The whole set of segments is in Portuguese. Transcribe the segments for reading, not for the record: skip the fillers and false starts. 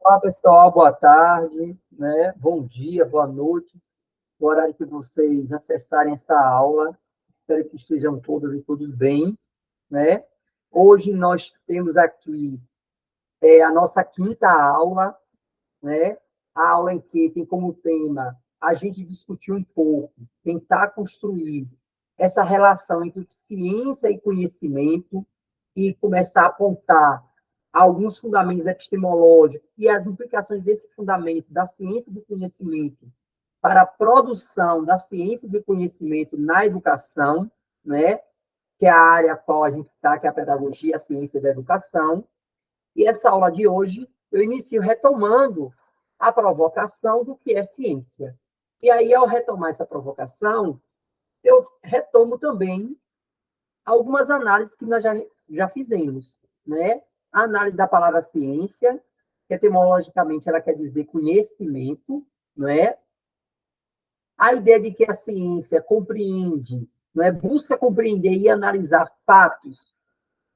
Olá, pessoal, boa tarde, né? Bom dia, boa noite, o horário que vocês acessarem essa aula. Espero que estejam todas e todos bem, né? Hoje nós temos aqui a nossa quinta aula, né? A aula em que tem como tema a gente discutir um pouco, tentar construir essa relação entre ciência e conhecimento e começar a apontar alguns fundamentos epistemológicos e as implicações desse fundamento da ciência do conhecimento para a produção da ciência do conhecimento na educação, né? Que é a área a qual a gente está, que é a pedagogia, a ciência da educação. E essa aula de hoje eu inicio retomando a provocação do que é ciência. E aí, ao retomar essa provocação, eu retomo também algumas análises que nós já fizemos, né? A análise da palavra ciência, que etimologicamente ela quer dizer conhecimento, não é? A ideia de que a ciência compreende, não é? Busca compreender e analisar fatos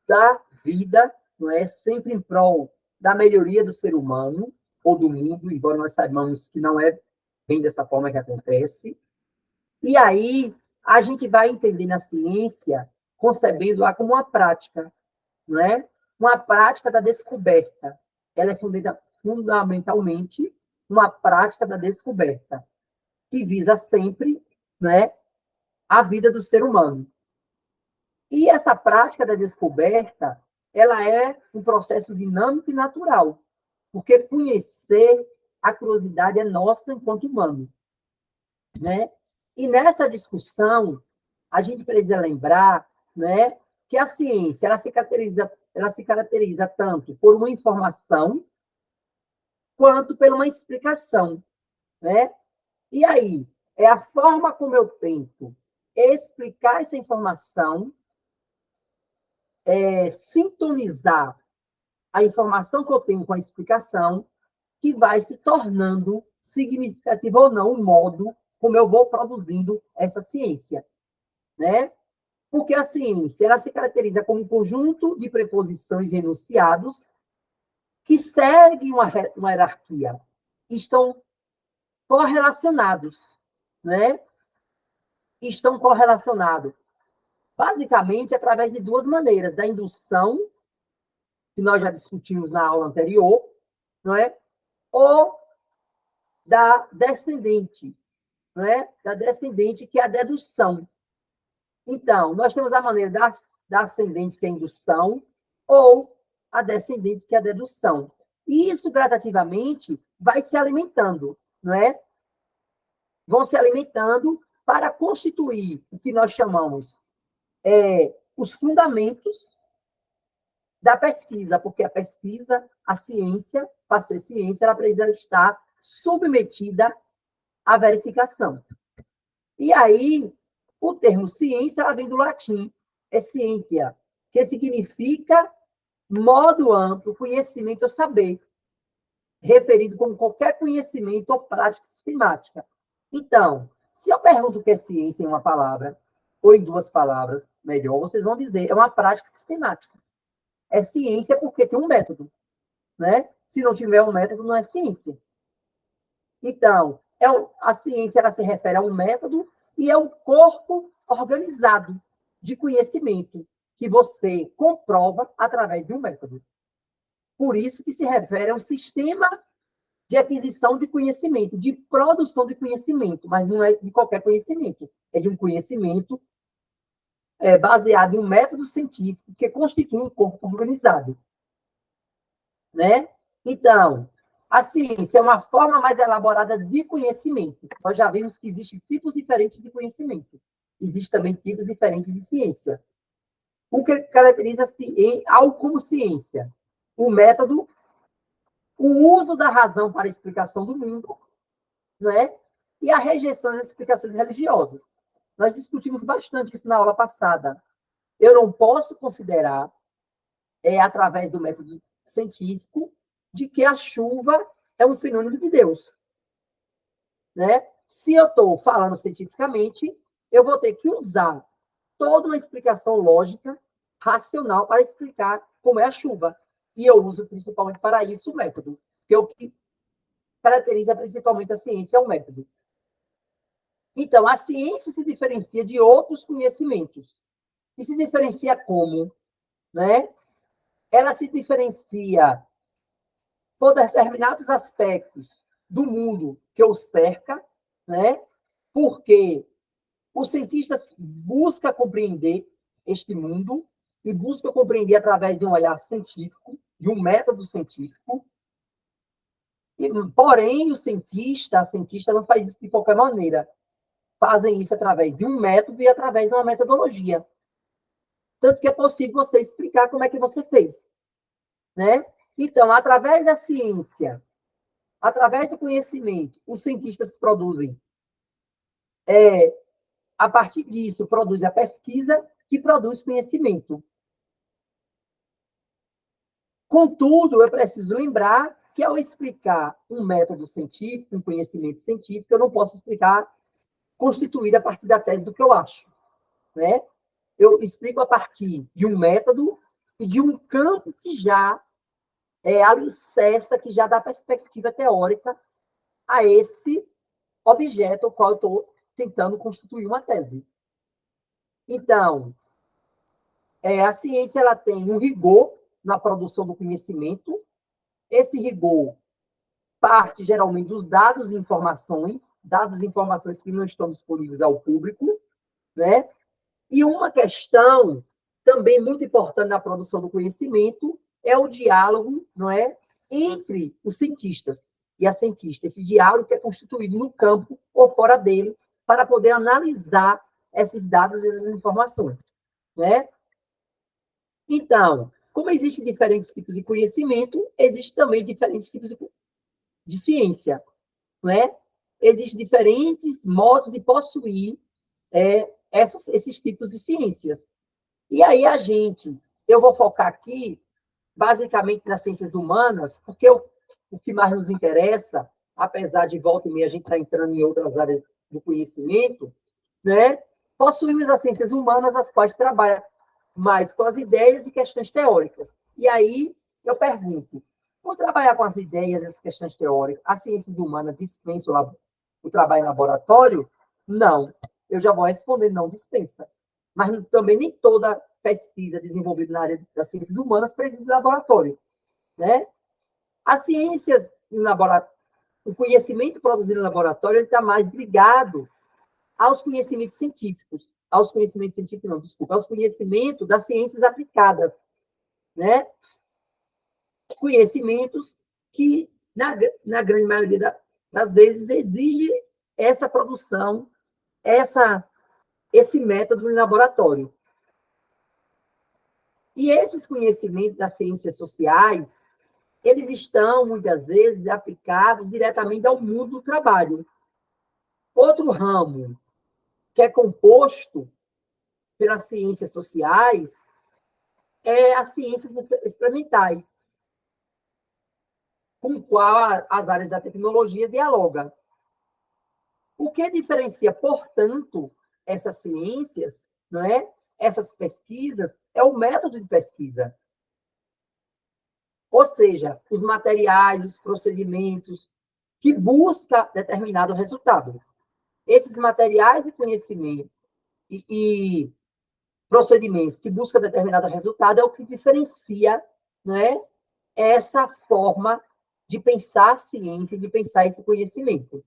da vida, não é? Sempre em prol da melhoria do ser humano ou do mundo, embora nós saibamos que não é bem dessa forma que acontece. E aí a gente vai entender na ciência, concebendo-a como uma prática, não é? Uma prática da descoberta. Ela é fundamentalmente uma prática da descoberta, que visa sempre, né, a vida do ser humano. E essa prática da descoberta, ela é um processo dinâmico e natural, porque conhecer a curiosidade é nossa enquanto humano, né? E nessa discussão, a gente precisa lembrar, né, que a ciência ela se caracteriza tanto por uma informação quanto por uma explicação, né? E aí, é a forma como eu tento explicar essa informação, sintonizar a informação que eu tenho com a explicação, que vai se tornando significativo ou não o modo como eu vou produzindo essa ciência, né? Porque a ciência ela se caracteriza como um conjunto de preposições e enunciados que seguem uma hierarquia, estão correlacionados, né? Estão correlacionados basicamente através de duas maneiras: da indução, que nós já discutimos na aula anterior, não é? Ou da descendente, não é? Da descendente, que é a dedução. Então, nós temos a maneira da ascendente, que é a indução, ou a descendente, que é a dedução. E isso, gradativamente, vai se alimentando, não é? Vão se alimentando para constituir o que nós chamamos os fundamentos da pesquisa, porque a pesquisa, a ciência, para ser ciência, ela precisa estar submetida à verificação. E aí, o termo ciência ela vem do latim, é scientia, que significa modo amplo, conhecimento ou saber, referido como qualquer conhecimento ou prática sistemática. Então, se eu pergunto o que é ciência em uma palavra, ou em duas palavras, melhor, vocês vão dizer, é uma prática sistemática. É ciência porque tem um método, né? Se não tiver um método, não é ciência. Então, a ciência ela se refere a um método e é um corpo organizado de conhecimento que você comprova através de um método. Por isso que se refere a um sistema de aquisição de conhecimento, de produção de conhecimento, mas não é de qualquer conhecimento, é de um conhecimento baseado em um método científico que constitui um corpo organizado, né? Então, a ciência é uma forma mais elaborada de conhecimento. Nós já vimos que existem tipos diferentes de conhecimento. Existem também tipos diferentes de ciência. O que caracteriza algo como ciência? O método, o uso da razão para a explicação do mundo, não é? E a rejeição das explicações religiosas. Nós discutimos bastante isso na aula passada. Eu não posso considerar, através do método científico, de que a chuva é um fenômeno de Deus, né? Se eu estou falando cientificamente, eu vou ter que usar toda uma explicação lógica, racional, para explicar como é a chuva. E eu uso principalmente para isso o método. que é o que caracteriza principalmente a ciência, é o método. Então, a ciência se diferencia de outros conhecimentos. E se diferencia como? Né? Ela se diferencia por determinados aspectos do mundo que o cerca, né? Porque os cientistas buscam compreender este mundo e buscam compreender através de um olhar científico, de um método científico. E, porém, a cientista não faz isso de qualquer maneira. Fazem isso através de um método e através de uma metodologia. Tanto que é possível você explicar como é que você fez. Né? Então, através da ciência, através do conhecimento, os cientistas produzem, a partir disso, produz a pesquisa que produz conhecimento. Contudo, eu preciso lembrar que, ao explicar um método científico, um conhecimento científico, eu não posso explicar constituído a partir da tese do que eu acho. Né? Eu explico a partir de um método e de um campo que já alicerça, que já dá perspectiva teórica a esse objeto ao qual eu estou tentando constituir uma tese. Então, a ciência ela tem um rigor na produção do conhecimento. Esse rigor parte geralmente dos dados e informações que não estão disponíveis ao público, né? E uma questão também muito importante na produção do conhecimento é o diálogo, não é, entre os cientistas e a cientista. Esse diálogo que é constituído no campo ou fora dele para poder analisar esses dados e essas informações, né? Então, como existem diferentes tipos de conhecimento, existem também diferentes tipos de ciência, né? Existem diferentes modos de possuir esses tipos de ciências. E aí eu vou focar aqui, basicamente, nas ciências humanas, porque o que mais nos interessa, apesar de volta e meia a gente estar entrando em outras áreas do conhecimento, né? Possuímos as ciências humanas, as quais trabalham mais com as ideias e questões teóricas. E aí eu pergunto, por trabalhar com as ideias e as questões teóricas, as ciências humanas dispensam o trabalho em laboratório? Não. Eu já vou responder, não dispensa. Mas também nem toda pesquisa desenvolvida na área das ciências humanas precisa de laboratório. Né? As ciências em laboratório, o conhecimento produzido em laboratório está mais ligado aos conhecimentos científicos. Aos conhecimentos científicos, não, desculpa, aos conhecimentos das ciências aplicadas. Né? Conhecimentos que, na grande maioria das vezes, exige essa produção, esse método em laboratório. E esses conhecimentos das ciências sociais, eles estão, muitas vezes, aplicados diretamente ao mundo do trabalho. Outro ramo que é composto pelas ciências sociais é as ciências experimentais, com o qual as áreas da tecnologia dialogam. O que diferencia, portanto, essas ciências, não é? Essas pesquisas, é o método de pesquisa. Ou seja, os materiais, os procedimentos que busca determinado resultado. Esses materiais e conhecimento e procedimentos que buscam determinado resultado é o que diferencia, né, essa forma de pensar a ciência, de pensar esse conhecimento.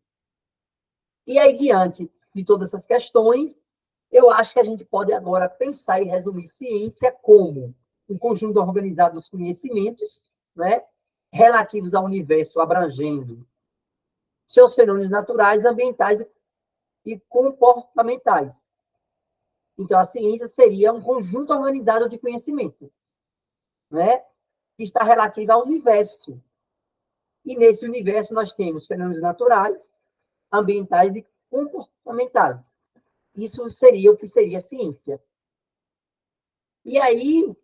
E aí, diante de todas essas questões, eu acho que a gente pode agora pensar e resumir ciência como um conjunto organizado dos conhecimentos, né, relativos ao universo abrangendo seus fenômenos naturais, ambientais e comportamentais. Então, a ciência seria um conjunto organizado de conhecimento, né, que está relativo ao universo. E nesse universo nós temos fenômenos naturais, ambientais e comportamentais. Isso seria o que seria a ciência. E aí,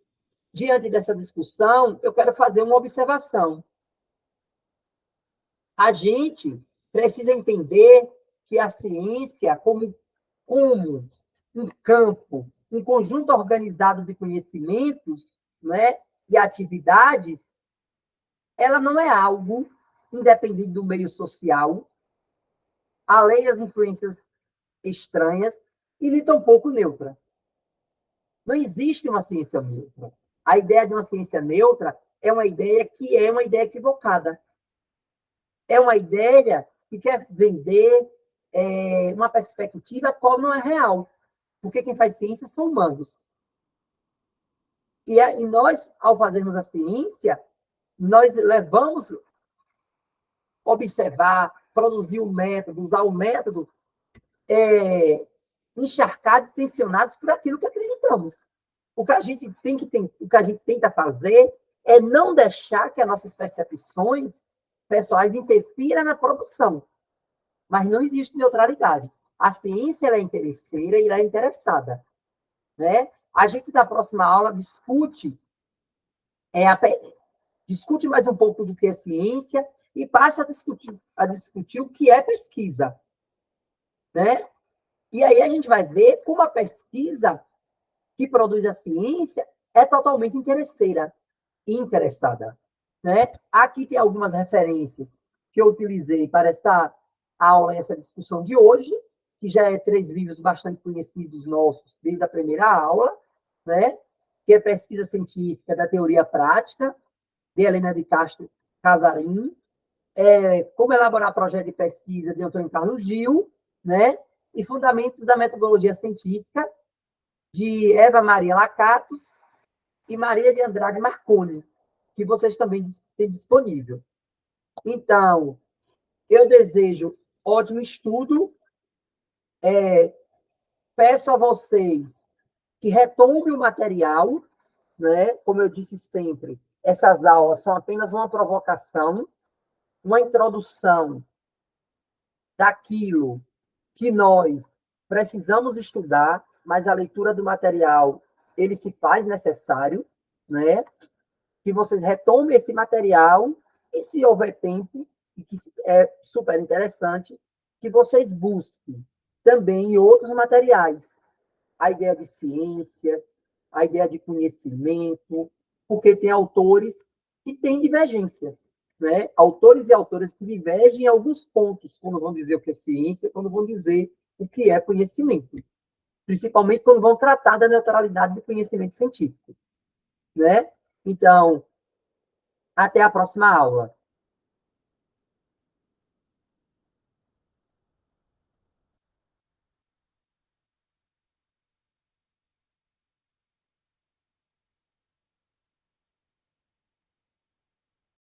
diante dessa discussão, eu quero fazer uma observação. A gente precisa entender que a ciência, como um campo, um conjunto organizado de conhecimentos, né, e atividades, ela não é algo independente do meio social, além das influências estranhas, e nem tampouco neutra. Não existe uma ciência neutra. A ideia de uma ciência neutra é uma ideia que é uma ideia equivocada. É uma ideia que quer vender uma perspectiva qual não é real. Porque quem faz ciência são humanos. E nós, ao fazermos a ciência, nós levamos observar, produzir o método, usar o método, encharcados, tensionados por aquilo que acreditamos. O que a gente o que a gente tenta fazer é não deixar que as nossas percepções pessoais interfiram na produção. Mas não existe neutralidade. A ciência ela é interesseira e ela é interessada. Né? A gente, na próxima aula, discute mais um pouco do que é ciência e passa a discutir o que é pesquisa. Né? E aí a gente vai ver como a pesquisa que produz a ciência é totalmente interesseira e interessada. Né? Aqui tem algumas referências que eu utilizei para essa aula, essa discussão de hoje, que já é 3 livros bastante conhecidos nossos desde a primeira aula, né? Que é Pesquisa Científica da Teoria Prática, de Helena de Castro Casarim, Como Elaborar Projeto de Pesquisa, de Antônio Carlos Gil, né? E Fundamentos da Metodologia Científica, de Eva Maria Lacatos e Maria de Andrade Marconi, que vocês também têm disponível. Então, eu desejo ótimo estudo, peço a vocês que retomem o material, né? Como eu disse sempre, essas aulas são apenas uma provocação, uma introdução daquilo que nós precisamos estudar, mas a leitura do material, ele se faz necessário, né? Que vocês retomem esse material e, se houver tempo, e que é super interessante, que vocês busquem também em outros materiais a ideia de ciências, a ideia de conhecimento, porque tem autores que têm divergências, né? Autores e autoras que divergem em alguns pontos, quando vão dizer o que é ciência, quando vão dizer o que é conhecimento, principalmente quando vão tratar da neutralidade do conhecimento científico, né? Então, até a próxima aula.